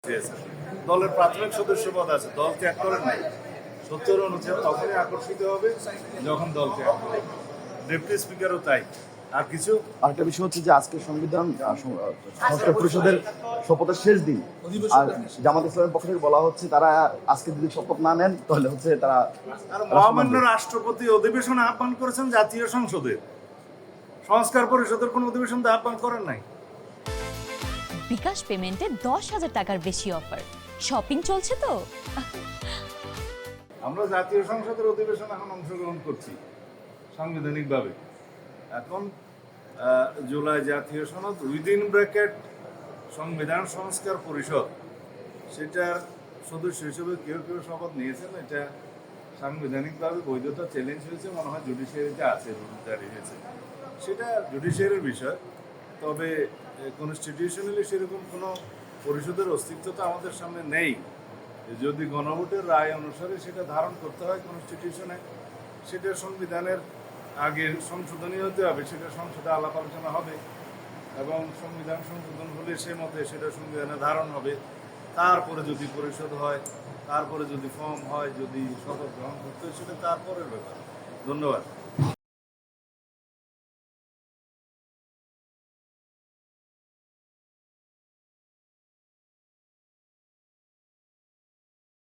চেয়েছেন। দলের প্রাথমিক সদস্য পদ আছে, দল ত্যাগ করেন নাই। 70 অনুচ্ছেদ তখনই আকর্ষিত হবে যখন দল ত্যাগ করবে। ডেপুটি স্পিকারও তাই। আর কিছু আরেকটা বিষয় হচ্ছে যে আজকে সংবিধান সংস্কার পরিষদের শপথের শেষ দিন, আর জামাত ইসলামের পক্ষ থেকে বলা হচ্ছে তারা আজকে যদি শপথ না নেন তাহলে হচ্ছে তারা আর মহামান্য রাষ্ট্রপতি অধিবেশন আহ্বান করেছেন জাতীয় সংসদের, সংস্কার পরিষদের কোন অধিবেশন তো আহ্বান করেন নাই। বিকাশ পেমেন্টে 10,000 টাকার বেশি অফার, শপিং চলছে তো। আমরা জাতীয় সংসদের অধিবেশন এখন অংশগ্রহণ করছি সাংবিধানিকভাবে। এখন জুলাই জাতীয় সনদ উইদিন ব্র্যাকেট সংবিধান সংস্কার পরিষদ, সেটার সদস্য হিসেবে কেউ কেউ শপথ নিয়েছেন। এটা সাংবিধানিকভাবে বৈধতা চ্যালেঞ্জ হয়েছে, মনে হয় জুডিশিয়ারিতে আছে, জারি হয়েছে, সেটা জুডিশিয়ারির বিষয়। তবে কনস্টিটিউশনালি সেরকম কোনো পরিষদের অস্তিত্ব তো আমাদের সামনে নেই। যদি গণভোটের রায় অনুসারে সেটা ধারণ করতে হয় কনস্টিটিউশনে, সেটা সংবিধানের আগে সংশোধনী হতে হবে, সেটা সংসদে আলাপ আলোচনা হবে এবং সংবিধান সংশোধন হলে সে মতে সেটা সংবিধানে ধারণ হবে। তারপরে যদি পরিষদ হয়, তারপরে যদি ফর্ম হয়, যদি শপথ গ্রহণ করতে হয়, সেটা তারপরের ব্যাপার। ধন্যবাদ।